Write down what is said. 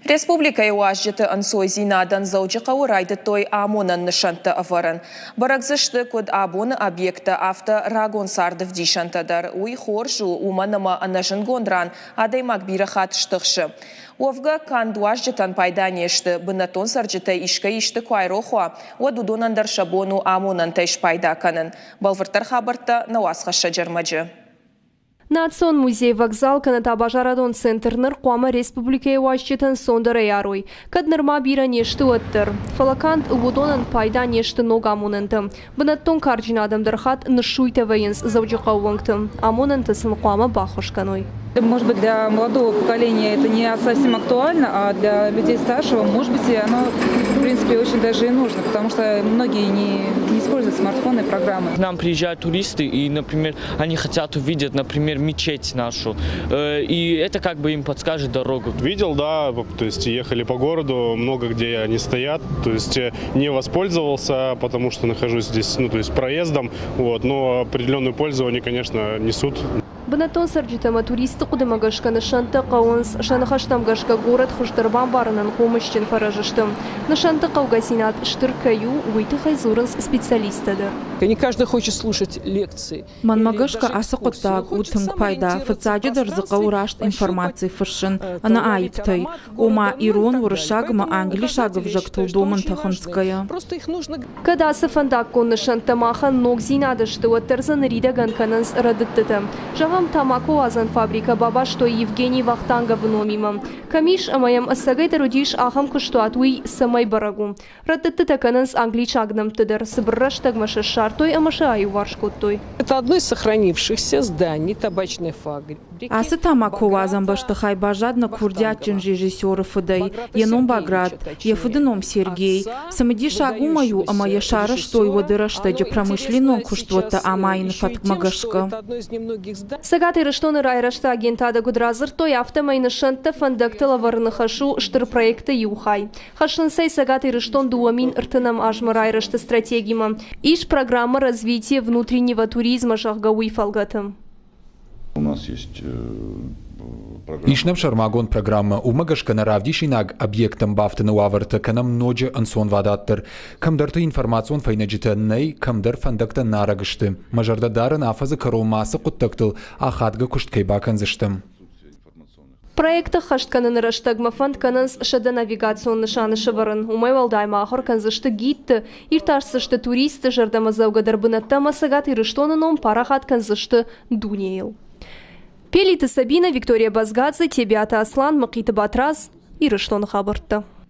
Республика Иуажжеты ансой зинадан заучықауы райды той амонын нышанты аварын. Баракзышты код абоны объекта авто-рагон сардыв дишантадар. Уй хоржу уманама анажын гондран, адаймак бирахат штықшы. Овга кандуажжетан пайда нешті, бынатон сарджеты ишка ишті куайрохуа, одудонандар шабону амонын тайш пайда канын. Балвыртар хабарта науасхаша жармаджы. Национ музей вокзал канатабажарадон центрнер Қуама Республика Иуажжетан сондары яруй. Каднырма бира нешті өттір. Фалакант ұвудонын пайда нешті ног амонынты. Бынаттон координадамдырхат нышуйта вайынс заужиқа уыңты. Амонынты сын Қуама бахушканой. Может быть, для молодого поколения это не совсем актуально, а для людей старшего, может быть, оно, в принципе, очень даже и нужно, потому что многие не используют смартфоны и программы. К нам приезжают туристы, и, например, они хотят увидеть, например, мечеть нашу, и это как бы им подскажет дорогу. Видел, да, то есть ехали по городу, много где они стоят, то есть не воспользовался, потому что нахожусь здесь, то есть проездом, вот, но определенную пользу они, конечно, несут. Бынатон сарджитама туристы кудымагашка нышанты қауынс, шанахаштамгашка город хуштарбан барынан помощчен фаражыштым. Нышанты қаугасинат штыркаю уйты хайзурынс специалистады. Не каждый хочет слушать лекции. Манмагашка асықұттақ утынг пайда, фыцаджи дарзыға урашт информации фыршын, ана айыптай. Ома ирон урышагыма англишагы вжактыл домын тахынская. Кадасы фандакко нышантамахан ног зинадышты уаттарзан рида ганкананс радыттытым. Тамако азан фабрика баба, что Евгений Вахтанга выномимам. Камиш амаям асагайда родиш ахам куштуатуй самай барагу. Радытты такананс англичагнам тыдыр, сыбырраш тагмаша шартой амаша аю варшкоттой. Это одно из сохранившихся зданий табачной фабрики. Асы Тамако азан баштыхай бажадна курдятчин режиссеры фыдай, Яном Баграт, Ефыдыном Сергей. Самыди шагу мою амая шара, что его дырашта, промышленном куштуата амаин фатмагашка. Сагаты рыштоны райрашта агентада гудразыр той автомайны шанты фандактыла варнахашу штыр проекты юхай. Хашынсай сагаты рыштон дуамин ртынам ажмы райрашты стратегима. Иш программа развития внутреннего туризма шахгауи фалгатым. У нас есть Ишнам шармагон программа умагашка на равдишинаг объектам бафтана уаварта канам ноджа ансон вадаттыр. Камдарта информацион файнаджитаннай, камдар фандакта нарагышты. Мажарда дарын афазы каромасы куттактыл, ахадга кушткай баканзыштым. Проекта хаштканын раштагма фанд кананс шада навигационны шаны шыварын. Умай валдайма ахор канзышты гитты, иртарсышты туристы жардама заугадар бынаттама сагат ирыштоныном парахат канзышты дунейл. Пелиты Сабина, Виктория Базгадзе, Тебята Аслан, Макита Батраз и Рыштон Хабарта.